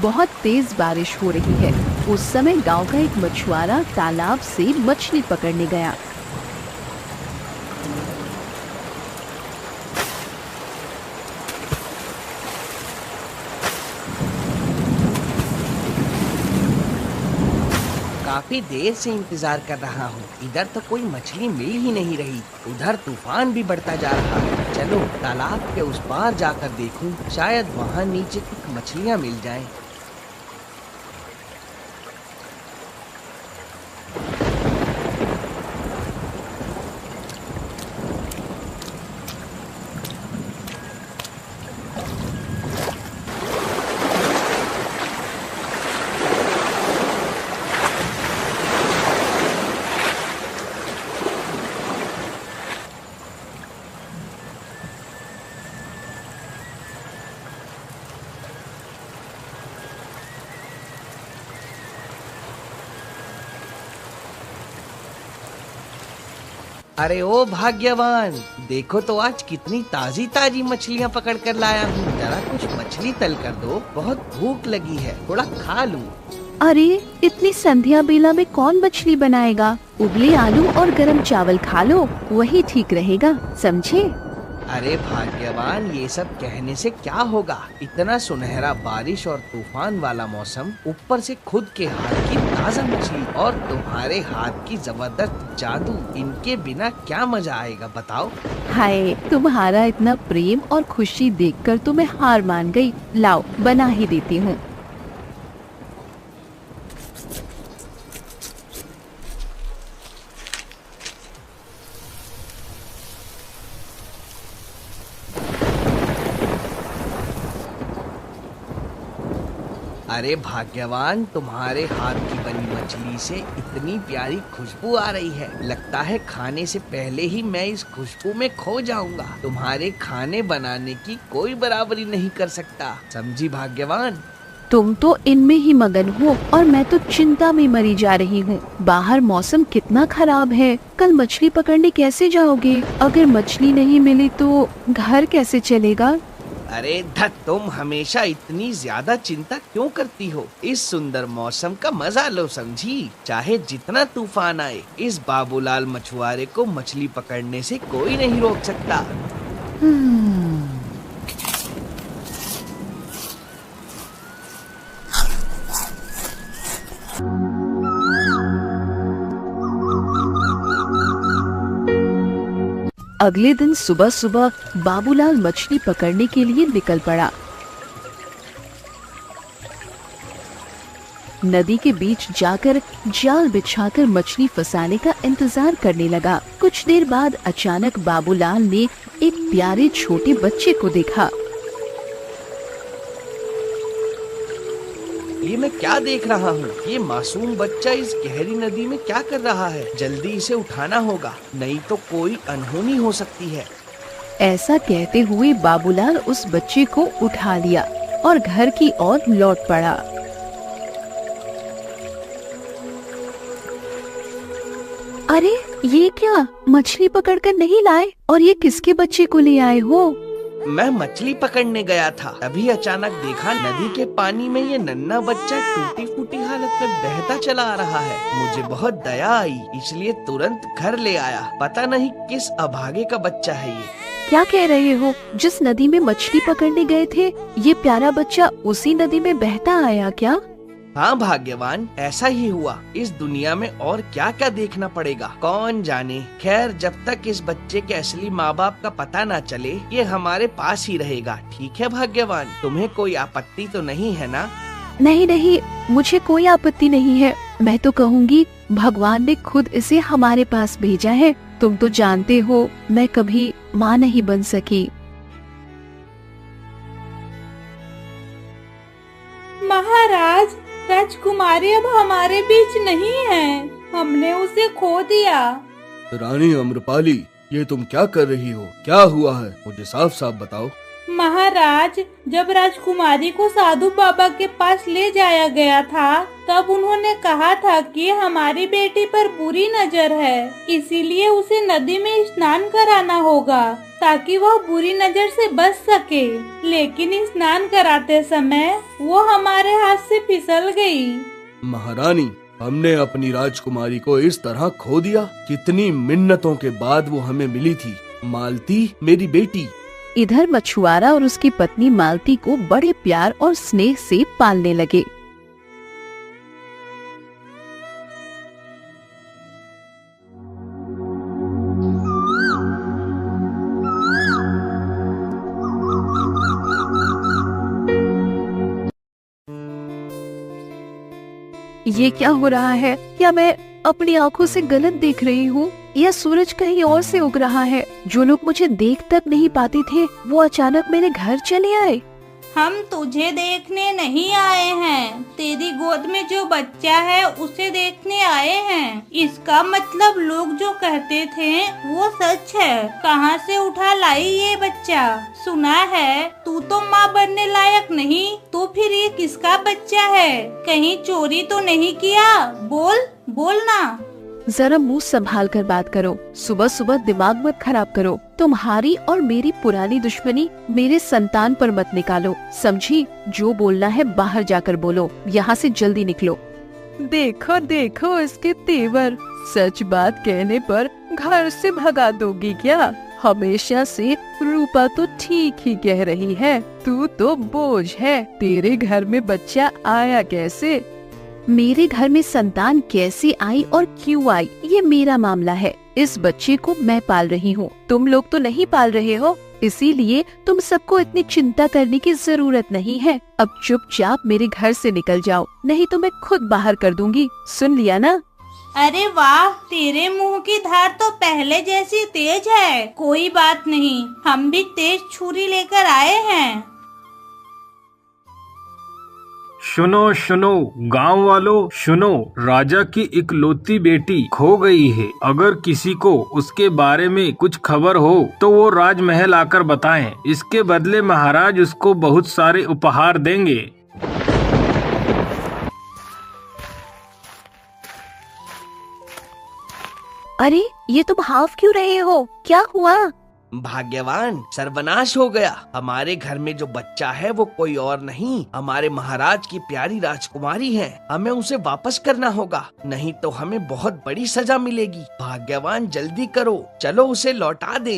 बहुत तेज बारिश हो रही है। उस समय गांव का एक मछुआरा तालाब से मछली पकड़ने गया। काफी देर से इंतजार कर रहा हूँ। इधर तो कोई मछली मिल ही नहीं रही। उधर तूफान भी बढ़ता जा रहा है। चलो तालाब के उस पार जाकर देखूं, शायद वहाँ नीचे कुछ मछलियाँ मिल जाएं। अरे ओ भाग्यवान, देखो तो आज कितनी ताजी ताजी मछलियाँ पकड़ कर लाया हूँ। जरा कुछ मछली तल कर दो, बहुत भूख लगी है, थोड़ा खा लूँ। अरे इतनी संध्या बेला में कौन मछली बनाएगा? उबले आलू और गरम चावल खा लो, वही ठीक रहेगा, समझे? अरे भाग्यवान, ये सब कहने से क्या होगा? इतना सुनहरा बारिश और तूफान वाला मौसम, ऊपर से खुद के हाथ की ताजा मछली और तुम्हारे हाथ की जबरदस्त जादू, इनके बिना क्या मजा आएगा बताओ? हाय, तुम्हारा इतना प्रेम और खुशी देखकर तो मैं हार मान गई। लाओ बना ही देती हूँ। अरे भाग्यवान, तुम्हारे हाथ की बनी मछली से इतनी प्यारी खुशबू आ रही है। लगता है खाने से पहले ही मैं इस खुशबू में खो जाऊंगा। तुम्हारे खाने बनाने की कोई बराबरी नहीं कर सकता, समझी भाग्यवान? तुम तो इनमें ही मगन हो और मैं तो चिंता में मरी जा रही हूँ। बाहर मौसम कितना खराब है, कल मछली पकड़ने कैसे जाओगे? अगर मछली नहीं मिली तो घर कैसे चलेगा? अरे धत, तुम हमेशा इतनी ज्यादा चिंता क्यों करती हो? इस सुंदर मौसम का मजा लो, समझी? चाहे जितना तूफान आए, इस बाबूलाल मछुआरे को मछली पकड़ने से कोई नहीं रोक सकता। अगले दिन सुबह सुबह बाबूलाल मछली पकड़ने के लिए निकल पड़ा। नदी के बीच जाकर जाल बिछाकर मछली फंसाने का इंतजार करने लगा। कुछ देर बाद अचानक बाबूलाल ने एक प्यारे छोटे बच्चे को देखा। ये मैं क्या देख रहा हूँ? ये मासूम बच्चा इस गहरी नदी में क्या कर रहा है? जल्दी इसे उठाना होगा, नहीं तो कोई अनहोनी हो सकती है। ऐसा कहते हुए बाबूलाल उस बच्चे को उठा लिया और घर की ओर लौट पड़ा। अरे ये क्या, मछली पकड़कर नहीं लाए? और ये किसके बच्चे को ले आए हो? मैं मछली पकड़ने गया था, तभी अचानक देखा नदी के पानी में ये नन्हा बच्चा टूटी फूटी हालत में बहता चला आ रहा है। मुझे बहुत दया आई, इसलिए तुरंत घर ले आया। पता नहीं किस अभागे का बच्चा है ये। क्या कह रहे हो? जिस नदी में मछली पकड़ने गए थे, ये प्यारा बच्चा उसी नदी में बहता आया क्या? हाँ भाग्यवान, ऐसा ही हुआ। इस दुनिया में और क्या क्या देखना पड़ेगा, कौन जाने। खैर, जब तक इस बच्चे के असली माँ बाप का पता न चले, ये हमारे पास ही रहेगा। ठीक है भाग्यवान, तुम्हें कोई आपत्ति तो नहीं है ना? नहीं नहीं, मुझे कोई आपत्ति नहीं है। मैं तो कहूँगी भगवान ने खुद इसे हमारे पास भेजा है। तुम तो जानते हो मैं कभी माँ नहीं बन सकी। महाराज, राजकुमारी अब हमारे बीच नहीं है, हमने उसे खो दिया। रानी अम्रपाली, ये तुम क्या कर रही हो? क्या हुआ है? मुझे साफ साफ बताओ। महाराज, जब राजकुमारी को साधु बाबा के पास ले जाया गया था, तब उन्होंने कहा था कि हमारी बेटी पर बुरी नजर है, इसीलिए उसे नदी में स्नान कराना होगा ताकि वह बुरी नजर से बच सके। लेकिन स्नान कराते समय वो हमारे हाथ से फिसल गई। महारानी, हमने अपनी राजकुमारी को इस तरह खो दिया। कितनी मिन्नतों के बाद वो हमें मिली थी। मालती, मेरी बेटी। इधर मछुआरा और उसकी पत्नी मालती को बड़े प्यार और स्नेह से पालने लगे। ये क्या हो रहा है? क्या मैं अपनी आंखों से गलत देख रही हूँ या सूरज कहीं और से उग रहा है? जो लोग मुझे देख तक नहीं पाते थे वो अचानक मेरे घर चले आए। हम तुझे देखने नहीं आए हैं, तेरी गोद में जो बच्चा है उसे देखने आए हैं। इसका मतलब लोग जो कहते थे वो सच है। कहाँ से उठा लाई ये बच्चा? सुना है तू तो माँ बनने लायक नहीं, तो फिर ये किसका बच्चा है? कहीं चोरी तो नहीं किया? बोल बोल ना। जरा मुंह संभाल कर बात करो। सुबह सुबह दिमाग मत खराब करो। तुम्हारी और मेरी पुरानी दुश्मनी मेरे संतान पर मत निकालो, समझी? जो बोलना है बाहर जाकर बोलो। यहाँ से जल्दी निकलो। देखो देखो इसके तेवर। सच बात कहने पर घर से भगा दोगी क्या? हमेशा से रूपा तो ठीक ही कह रही है, तू तो बोझ है। तेरे घर में बच्चा आया कैसे? मेरे घर में संतान कैसे आई और क्यों आई ये मेरा मामला है। इस बच्चे को मैं पाल रही हूँ, तुम लोग तो नहीं पाल रहे हो, इसीलिए तुम सबको इतनी चिंता करने की जरूरत नहीं है। अब चुपचाप मेरे घर से निकल जाओ, नहीं तो मैं खुद बाहर कर दूंगी। सुन लिया ना? अरे वाह, तेरे मुंह की धार तो पहले जैसी तेज है। कोई बात नहीं, हम भी तेज छुरी लेकर आए हैं। सुनो सुनो गांव वालों, सुनो, राजा की इकलौती बेटी खो गई है। अगर किसी को उसके बारे में कुछ खबर हो तो वो राजमहल आकर बताएं। इसके बदले महाराज उसको बहुत सारे उपहार देंगे। अरे ये तुम हाफ क्यों रहे हो? क्या हुआ? भाग्यवान, सर्वनाश हो गया। हमारे घर में जो बच्चा है वो कोई और नहीं, हमारे महाराज की प्यारी राजकुमारी है। हमें उसे वापस करना होगा, नहीं तो हमें बहुत बड़ी सजा मिलेगी। भाग्यवान, जल्दी करो, चलो उसे लौटा दे।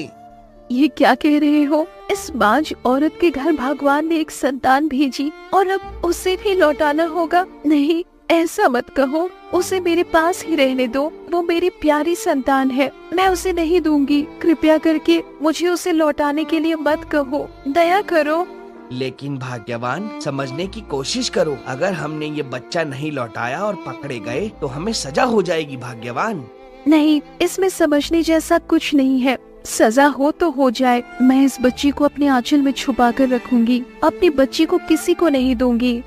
ये क्या कह रहे हो? इस बांझ औरत के घर भगवान ने एक संतान भेजी और अब उसे भी लौटाना होगा? नहीं, ऐसा मत कहो। उसे मेरे पास ही रहने दो। वो मेरी प्यारी संतान है, मैं उसे नहीं दूंगी। कृपया करके मुझे उसे लौटाने के लिए मत कहो, दया करो। लेकिन भाग्यवान, समझने की कोशिश करो। अगर हमने ये बच्चा नहीं लौटाया और पकड़े गए तो हमें सजा हो जाएगी। भाग्यवान, नहीं, इसमें समझने जैसा कुछ नहीं है। सजा हो तो हो जाए, मैं इस बच्ची को अपने आंचल में छुपा कर रखूंगी। अपनी बच्ची को किसी को नहीं दूंगी।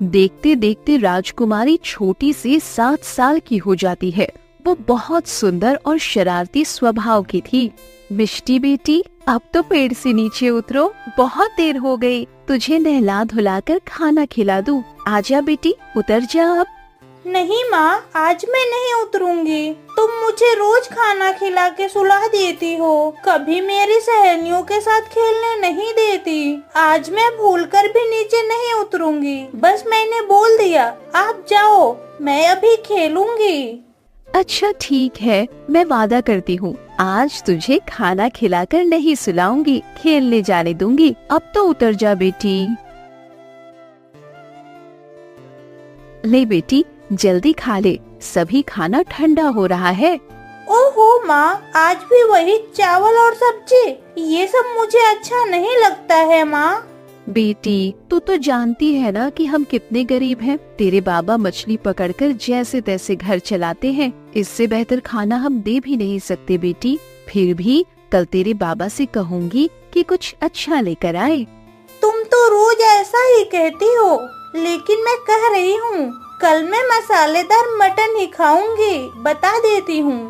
देखते देखते राजकुमारी छोटी से 7 साल की हो जाती है। वो बहुत सुंदर और शरारती स्वभाव की थी। मिष्टी बेटी, अब तो पेड़ से नीचे उतरो, बहुत देर हो गई। तुझे नहला धुलाकर खाना खिला दूं। आजा बेटी, उतर जा अब। नहीं माँ, आज मैं नहीं उतरूंगी। तुम मुझे रोज खाना खिला के सुला देती हो, कभी मेरी सहेलियों के साथ खेलने नहीं देती। आज मैं भूलकर भी नीचे नहीं उतरूंगी। बस मैंने बोल दिया, आप जाओ, मैं अभी खेलूंगी। अच्छा ठीक है, मैं वादा करती हूँ, आज तुझे खाना खिलाकर नहीं सुलाऊंगी, खेलने जाने दूंगी। अब तो उतर जा बेटी। ले बेटी, जल्दी खा ले, सभी खाना ठंडा हो रहा है। ओहो माँ, आज भी वही चावल और सब्जी। ये सब मुझे अच्छा नहीं लगता है माँ। बेटी, तू तो जानती है ना कि हम कितने गरीब हैं। तेरे बाबा मछली पकड़कर जैसे तैसे घर चलाते हैं। इससे बेहतर खाना हम दे भी नहीं सकते बेटी। फिर भी कल तेरे बाबा से कहूँगी कि कुछ अच्छा लेकर आए। तुम तो रोज ऐसा ही कहती हो, लेकिन मैं कह रही हूँ कल मैं मसालेदार मटन ही खाऊंगी, बता देती हूँ।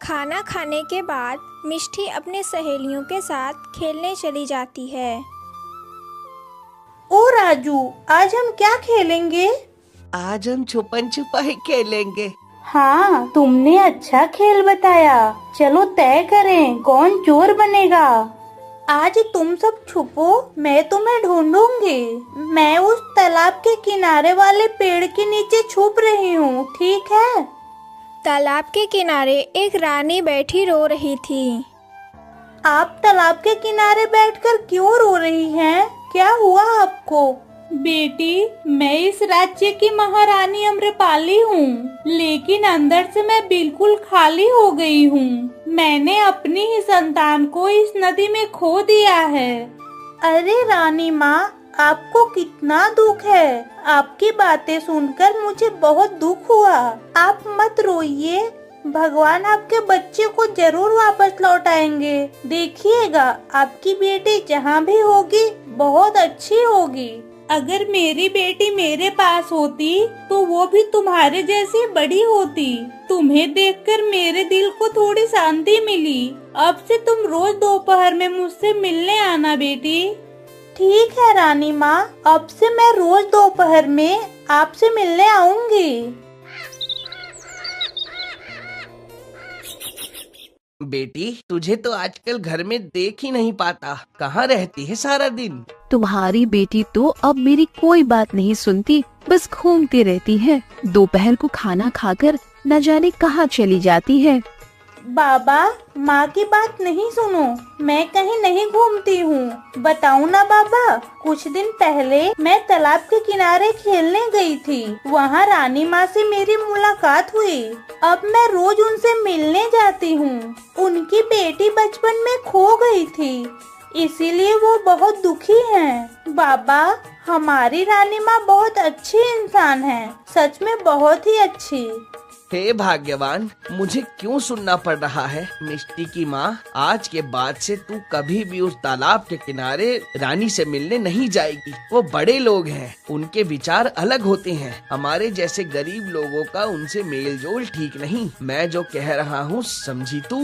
खाना खाने के बाद मिष्टी अपनी सहेलियों के साथ खेलने चली जाती है। ओ राजू, आज हम क्या खेलेंगे? आज हम छुपन छुपाई खेलेंगे। हाँ, तुमने अच्छा खेल बताया। चलो तय करें कौन चोर बनेगा। आज तुम सब छुपो, मैं तुम्हें ढूंढूंगी। मैं उस तालाब के किनारे वाले पेड़ के नीचे छुप रही हूँ, ठीक है? तालाब के किनारे एक रानी बैठी रो रही थी। आप तालाब के किनारे बैठकर क्यों रो रही हैं? क्या हुआ आपको? बेटी, मैं इस राज्य की महारानी अम्रपाली हूँ, लेकिन अंदर से मैं बिल्कुल खाली हो गई हूँ। मैंने अपनी ही संतान को इस नदी में खो दिया है। अरे रानी माँ, आपको कितना दुख है। आपकी बातें सुनकर मुझे बहुत दुख हुआ। आप मत रोइए, भगवान आपके बच्चे को जरूर वापस लौटाएंगे। देखिएगा, आपकी बेटी जहाँ भी होगी बहुत अच्छी होगी। अगर मेरी बेटी मेरे पास होती तो वो भी तुम्हारे जैसी बड़ी होती। तुम्हें देखकर मेरे दिल को थोड़ी शांति मिली। अब से तुम रोज दोपहर में मुझसे मिलने आना बेटी। ठीक है रानी माँ, अब से मैं रोज दोपहर में आपसे मिलने आऊंगी। बेटी, तुझे तो आजकल घर में देख ही नहीं पाता। कहाँ रहती है सारा दिन? तुम्हारी बेटी तो अब मेरी कोई बात नहीं सुनती, बस घूमती रहती है। दोपहर को खाना खाकर न जाने कहाँ चली जाती है। बाबा, माँ की बात नहीं सुनो, मैं कहीं नहीं घूमती हूँ। बताऊँ ना बाबा, कुछ दिन पहले मैं तालाब के किनारे खेलने गई थी। वहाँ रानी माँ से मेरी मुलाकात हुई। अब मैं रोज उनसे मिलने जाती हूँ। उनकी बेटी बचपन में खो गई थी, इसीलिए वो बहुत दुखी हैं। बाबा, हमारी रानी माँ बहुत अच्छी इंसान है, सच में बहुत ही अच्छी। हे भाग्यवान, मुझे क्यों सुनना पड़ रहा है। मिष्टी की माँ, आज के बाद से तू कभी भी उस तालाब के किनारे रानी से मिलने नहीं जाएगी। वो बड़े लोग हैं, उनके विचार अलग होते हैं। हमारे जैसे गरीब लोगों का उनसे मेल जोल ठीक नहीं। मैं जो कह रहा हूँ समझी तू?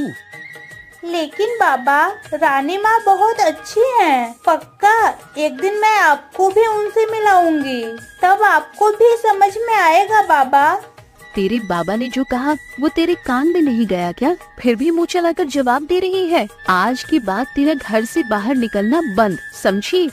लेकिन बाबा, रानी माँ बहुत अच्छी हैं। पक्का एक दिन मैं आपको भी उनसे मिलाऊंगी, तब आपको भी समझ में आएगा बाबा। तेरे बाबा ने जो कहा वो तेरे कान में नहीं गया क्या? फिर भी मुँह चलाकर जवाब दे रही है। आज के बाद तेरा घर से बाहर निकलना बंद, समझी?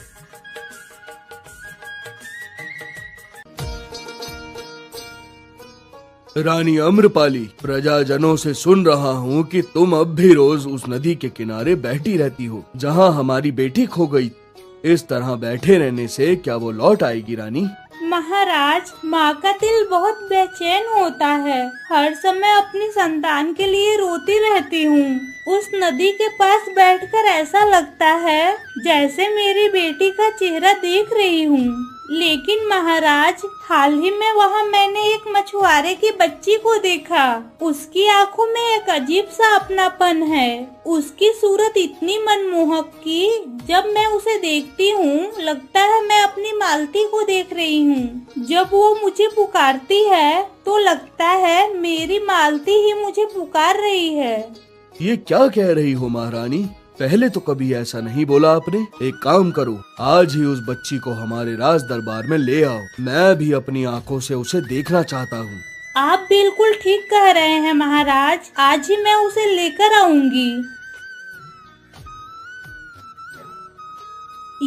रानी अम्रपाली, प्रजाजनों से सुन रहा हूँ कि तुम अब भी रोज उस नदी के किनारे बैठी रहती हो जहाँ हमारी बेटी खो गई। इस तरह बैठे रहने से क्या वो लौट आएगी रानी? महाराज, माँ का दिल बहुत बेचैन होता है। हर समय अपनी संतान के लिए रोती रहती हूँ। उस नदी के पास बैठकर ऐसा लगता है जैसे मेरी बेटी का चेहरा देख रही हूँ। लेकिन महाराज, हाल ही में वहाँ मैंने एक मछुआरे की बच्ची को देखा। उसकी आंखों में एक अजीब सा अपनापन है। उसकी सूरत इतनी मनमोहक कि जब मैं उसे देखती हूँ लगता है मैं अपनी मालती को देख रही हूँ। जब वो मुझे पुकारती है तो लगता है मेरी मालती ही मुझे पुकार रही है। ये क्या कह रही हो महारानी? पहले तो कभी ऐसा नहीं बोला आपने। एक काम करो, आज ही उस बच्ची को हमारे राज दरबार में ले आओ। मैं भी अपनी आंखों से उसे देखना चाहता हूँ। आप बिल्कुल ठीक कह रहे हैं महाराज, आज ही मैं उसे लेकर आऊंगी।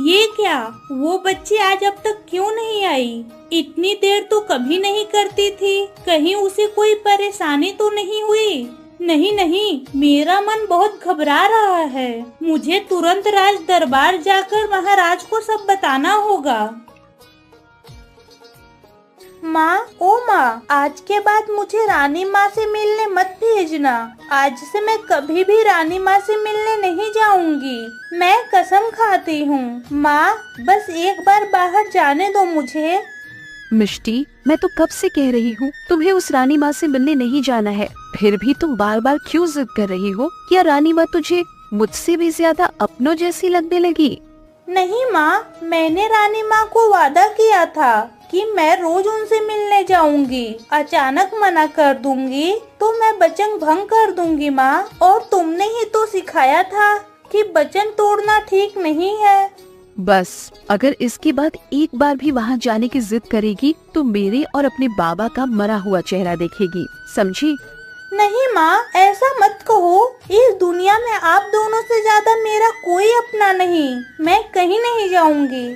ये क्या, वो बच्ची आज अब तक क्यों नहीं आई? इतनी देर तो कभी नहीं करती थी। कहीं उसे कोई परेशानी तो नहीं हुई? नहीं नहीं, मेरा मन बहुत घबरा रहा है। मुझे तुरंत राज दरबार जाकर महाराज को सब बताना होगा। माँ, ओ माँ, आज के बाद मुझे रानी माँ से मिलने मत भेजना। आज से मैं कभी भी रानी माँ से मिलने नहीं जाऊंगी। मैं कसम खाती हूँ। माँ, बस एक बार बाहर जाने दो मुझे। मिष्टी, मैं तो कब से कह रही हूँ तुम्हें उस रानी माँ से मिलने नहीं जाना है, फिर भी तुम बार बार क्यों जिद कर रही हो? क्या रानी माँ तुझे मुझसे भी ज्यादा अपनों जैसी लगने लगी। नहीं माँ, मैंने रानी माँ को वादा किया था कि मैं रोज उनसे मिलने जाऊंगी। अचानक मना कर दूंगी तो मैं वचन भंग कर दूंगी माँ। और तुमने ही तो सिखाया था कि वचन तोड़ना ठीक नहीं है। बस अगर इसके बाद एक बार भी वहाँ जाने की जिद करेगी तो मेरे और अपने बाबा का मरा हुआ चेहरा देखेगी, समझी? नहीं माँ, ऐसा मत कहो। इस दुनिया में आप दोनों से ज्यादा मेरा कोई अपना नहीं। मैं कहीं नहीं जाऊंगी।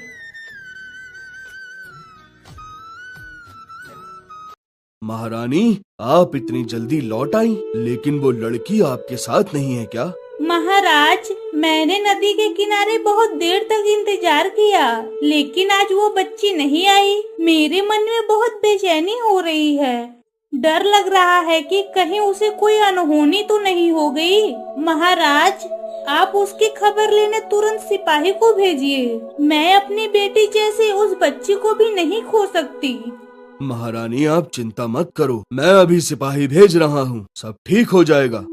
महारानी, आप इतनी जल्दी लौट आई, लेकिन वो लड़की आपके साथ नहीं है क्या? महाराज, मैंने नदी के किनारे बहुत देर तक इंतजार किया, लेकिन आज वो बच्ची नहीं आई। मेरे मन में बहुत बेचैनी हो रही है। डर लग रहा है कि कहीं उसे कोई अनहोनी तो नहीं हो गई। महाराज, आप उसकी खबर लेने तुरंत सिपाही को भेजिए। मैं अपनी बेटी जैसी उस बच्ची को भी नहीं खो सकती। महारानी, आप चिंता मत करो, मैं अभी सिपाही भेज रहा हूँ, सब ठीक हो जाएगा।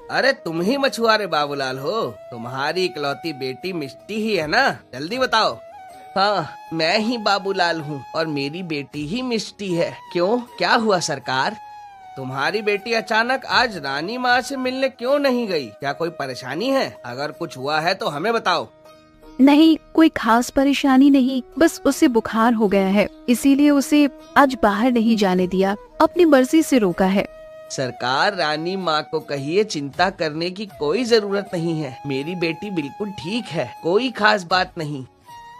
अरे तुम ही मछुआरे बाबूलाल हो? तुम्हारी इकलौती बेटी मिष्टी ही है ना? जल्दी बताओ। हाँ, मैं ही बाबूलाल हूँ और मेरी बेटी ही मिष्टी है। क्यों, क्या हुआ सरकार? तुम्हारी बेटी अचानक आज रानी माँ से मिलने क्यों नहीं गई? क्या कोई परेशानी है? अगर कुछ हुआ है तो हमें बताओ। नहीं, कोई खास परेशानी नहीं, बस उसे बुखार हो गया है, इसीलिए उसे आज बाहर नहीं जाने दिया, अपनी मर्जी से रोका है। सरकार, रानी माँ को कहिए चिंता करने की कोई जरूरत नहीं है। मेरी बेटी बिल्कुल ठीक है, कोई खास बात नहीं।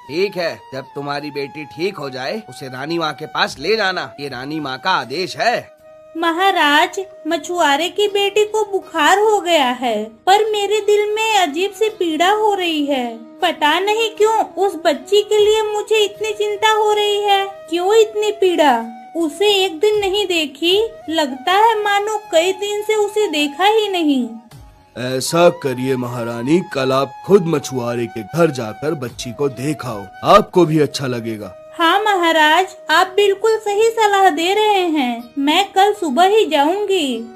ठीक है, जब तुम्हारी बेटी ठीक हो जाए उसे रानी माँ के पास ले जाना, ये रानी माँ का आदेश है। महाराज, मछुआरे की बेटी को बुखार हो गया है, पर मेरे दिल में अजीब सी पीड़ा हो रही है। पता नहीं क्यों उस बच्ची के लिए मुझे इतनी चिंता हो रही है। क्यों इतनी पीड़ा? उसे एक दिन नहीं देखी, लगता है मानो कई दिन से उसे देखा ही नहीं। ऐसा करिए महारानी, कल आप खुद मछुआरे के घर जाकर बच्ची को देख आओ, आपको भी अच्छा लगेगा। हाँ महाराज, आप बिल्कुल सही सलाह दे रहे हैं। मैं कल सुबह ही जाऊंगी।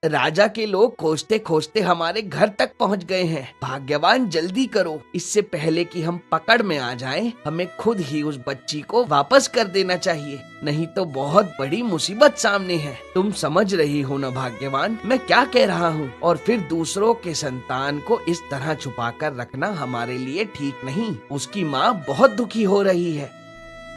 राजा के लोग खोजते खोजते हमारे घर तक पहुंच गए हैं। भाग्यवान, जल्दी करो, इससे पहले कि हम पकड़ में आ जाएं, हमें खुद ही उस बच्ची को वापस कर देना चाहिए, नहीं तो बहुत बड़ी मुसीबत सामने है। तुम समझ रही हो ना भाग्यवान, मैं क्या कह रहा हूँ? और फिर दूसरों के संतान को इस तरह छुपा कर रखना हमारे लिए ठीक नहीं। उसकी माँ बहुत दुखी हो रही है।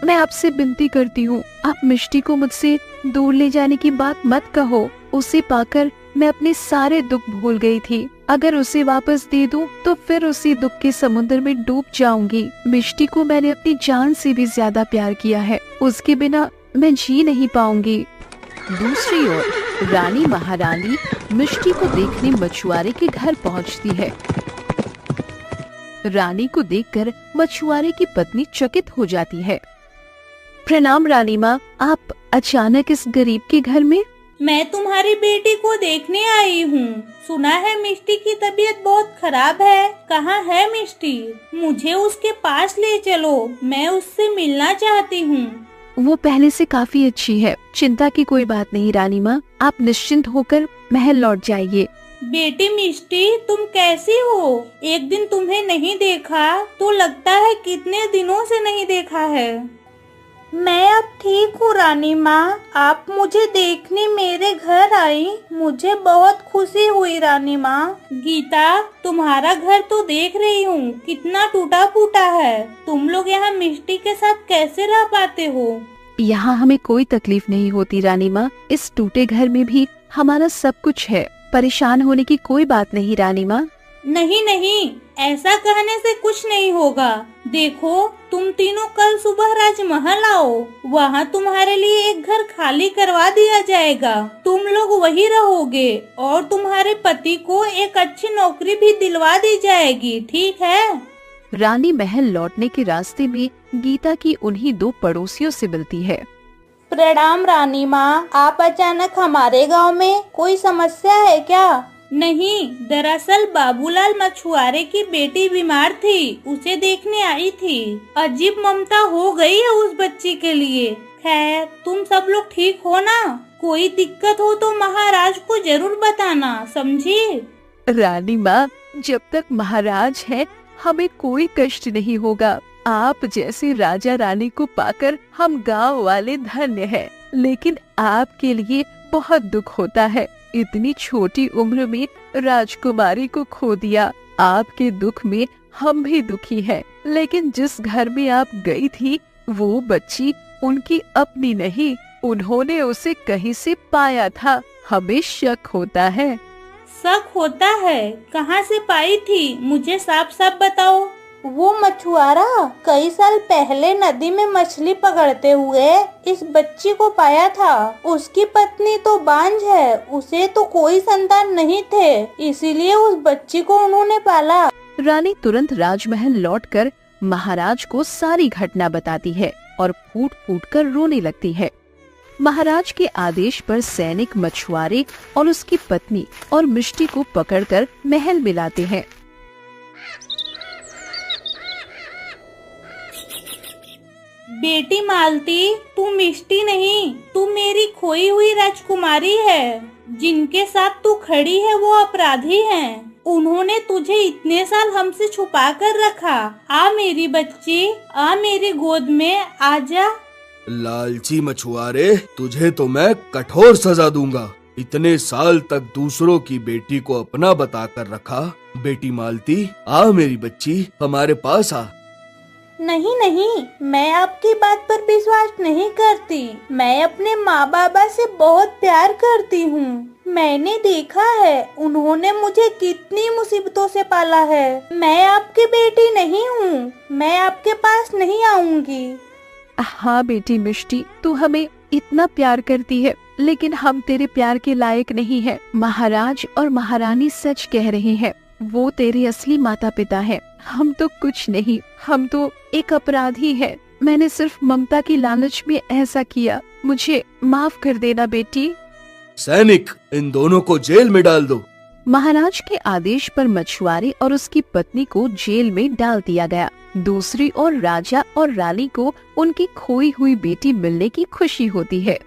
मैं आपसे विनती करती हूँ, आप मिष्टी को मुझसे दूर ले जाने की बात मत कहो। उसे पाकर मैं अपने सारे दुख भूल गई थी। अगर उसे वापस दे दूं तो फिर उसी दुख के समुद्र में डूब जाऊंगी। मिष्टी को मैंने अपनी जान से भी ज्यादा प्यार किया है, उसके बिना मैं जी नहीं पाऊंगी। दूसरी ओर रानी महारानी मिष्टी को देखने मछुआरे के घर पहुंचती है। रानी को देखकर मछुआरे की पत्नी चकित हो जाती है। प्रणाम रानी माँ, आप अचानक इस गरीब के घर में? मैं तुम्हारी बेटी को देखने आई हूँ। सुना है मिष्टी की तबीयत बहुत खराब है। कहाँ है मिष्टी? मुझे उसके पास ले चलो, मैं उससे मिलना चाहती हूँ। वो पहले से काफी अच्छी है, चिंता की कोई बात नहीं रानी माँ, आप निश्चिंत होकर महल लौट जाइए। बेटी मिष्टी, तुम कैसी हो? एक दिन तुम्हें नहीं देखा तो लगता है कितने दिनों से नहीं देखा है। मैं अब ठीक हूँ रानी माँ, आप मुझे देखने मेरे घर आई, मुझे बहुत खुशी हुई रानी माँ। गीता, तुम्हारा घर तो देख रही हूँ कितना टूटा फूटा है। तुम लोग यहाँ मिष्टी के साथ कैसे रह पाते हो? यहाँ हमें कोई तकलीफ नहीं होती रानी माँ, इस टूटे घर में भी हमारा सब कुछ है, परेशान होने की कोई बात नहीं रानी माँ। नहीं नहीं, ऐसा कहने से कुछ नहीं होगा। देखो, तुम तीनों कल सुबह राजमहल आओ, वहाँ तुम्हारे लिए एक घर खाली करवा दिया जाएगा। तुम लोग वही रहोगे और तुम्हारे पति को एक अच्छी नौकरी भी दिलवा दी जाएगी, ठीक है? रानी महल लौटने के रास्ते में गीता की उन्हीं दो पड़ोसियों से मिलती है। प्रणाम रानी माँ, आप अचानक हमारे गांव में, कोई समस्या है क्या? नहीं, दरअसल बाबूलाल मछुआरे की बेटी बीमार थी, उसे देखने आई थी। अजीब ममता हो गई है उस बच्ची के लिए। खैर, तुम सब लोग ठीक हो ना? कोई दिक्कत हो तो महाराज को जरूर बताना, समझी? रानी माँ, जब तक महाराज है हमें कोई कष्ट नहीं होगा। आप जैसे राजा रानी को पाकर हम गांव वाले धन्य हैं। लेकिन आपके लिए बहुत दुख होता है, इतनी छोटी उम्र में राजकुमारी को खो दिया। आपके दुख में हम भी दुखी हैं। लेकिन जिस घर में आप गई थी वो बच्ची उनकी अपनी नहीं, उन्होंने उसे कहीं से पाया था। हमें शक होता है। शक होता है? कहाँ से पाई थी? मुझे साफ साफ बताओ। वो मछुआरा कई साल पहले नदी में मछली पकड़ते हुए इस बच्ची को पाया था। उसकी पत्नी तो बांझ है, उसे तो कोई संतान नहीं थे, इसीलिए उस बच्ची को उन्होंने पाला। रानी तुरंत राजमहल लौटकर महाराज को सारी घटना बताती है और फूट फूट कर रोने लगती है। महाराज के आदेश पर सैनिक मछुआरे और उसकी पत्नी और मिष्टी को पकड़कर महल में लाते हैं। बेटी मालती, तू मिष्टी नहीं, तू मेरी खोई हुई राजकुमारी है। जिनके साथ तू खड़ी है वो अपराधी हैं। उन्होंने तुझे इतने साल हमसे छुपा कर रखा। आ मेरी बच्ची, आ मेरी गोद में, आजा। लालची मछुआरे, तुझे तो मैं कठोर सजा दूंगा। इतने साल तक दूसरों की बेटी को अपना बताकर रखा। बेटी मालती, आ मेरी बच्ची, हमारे पास आ। नहीं नहीं, मैं आपकी बात पर विश्वास नहीं करती। मैं अपने माँ बाबा से बहुत प्यार करती हूँ। मैंने देखा है उन्होंने मुझे कितनी मुसीबतों से पाला है। मैं आपकी बेटी नहीं हूँ, मैं आपके पास नहीं आऊंगी। हाँ बेटी मिष्टी, तू हमें इतना प्यार करती है, लेकिन हम तेरे प्यार के लायक नहीं हैं। महाराज और महारानी सच कह रहे हैं, वो तेरे असली माता पिता हैं। हम तो कुछ नहीं, हम तो एक अपराधी हैं। मैंने सिर्फ ममता की लालच में ऐसा किया, मुझे माफ कर देना बेटी। सैनिक, इन दोनों को जेल में डाल दो। महाराज के आदेश पर मछुआरे और उसकी पत्नी को जेल में डाल दिया गया। दूसरी ओर राजा और रानी को उनकी खोई हुई बेटी मिलने की खुशी होती है।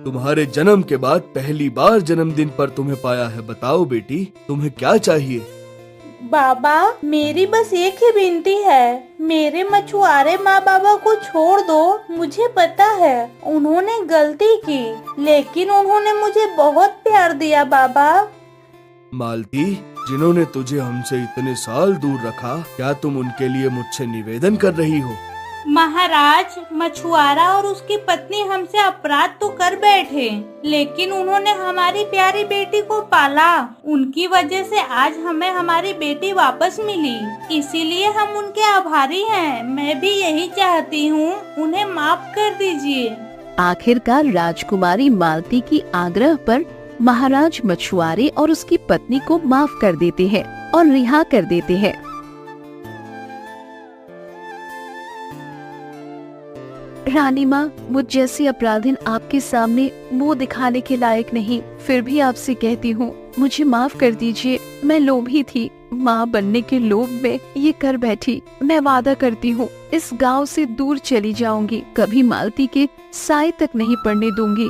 तुम्हारे जन्म के बाद पहली बार जन्मदिन पर तुम्हें पाया है। बताओ बेटी, तुम्हें क्या चाहिए? बाबा, मेरी बस एक ही विनती है, मेरे मछुआरे माँ बाबा को छोड़ दो। मुझे पता है उन्होंने गलती की, लेकिन उन्होंने मुझे बहुत प्यार दिया बाबा। मालती, जिन्होंने तुझे हमसे इतने साल दूर रखा, क्या तुम उनके लिए मुझसे निवेदन कर रही हो? महाराज, मछुआरा और उसकी पत्नी हमसे अपराध तो कर बैठे, लेकिन उन्होंने हमारी प्यारी बेटी को पाला। उनकी वजह से आज हमें हमारी बेटी वापस मिली, इसीलिए हम उनके आभारी हैं। मैं भी यही चाहती हूँ, उन्हें माफ कर दीजिए। आखिरकार राजकुमारी मालती की आग्रह पर महाराज मछुआरे और उसकी पत्नी को माफ कर देते हैं और रिहा कर देते हैं। रानी माँ, मुझ जैसी अपराधिन आपके सामने मुंह दिखाने के लायक नहीं, फिर भी आपसे कहती हूँ, मुझे माफ कर दीजिए। मैं लोभी थी, माँ बनने के लोभ में ये कर बैठी। मैं वादा करती हूँ इस गांव से दूर चली जाऊंगी, कभी मालती के साए तक नहीं पड़ने दूंगी।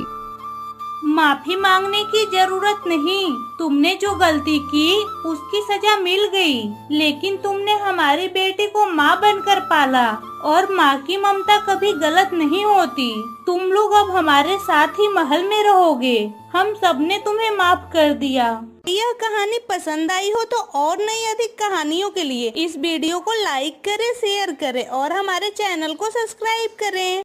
माफी मांगने की जरूरत नहीं, तुमने जो गलती की उसकी सजा मिल गई, लेकिन तुमने हमारी बेटी को माँ बनकर पाला और माँ की ममता कभी गलत नहीं होती। तुम लोग अब हमारे साथ ही महल में रहोगे। हम सबने तुम्हें माफ कर दिया। यह कहानी पसंद आई हो तो और नई अधिक कहानियों के लिए इस वीडियो को लाइक करें, शेयर करें और हमारे चैनल को सब्सक्राइब करें।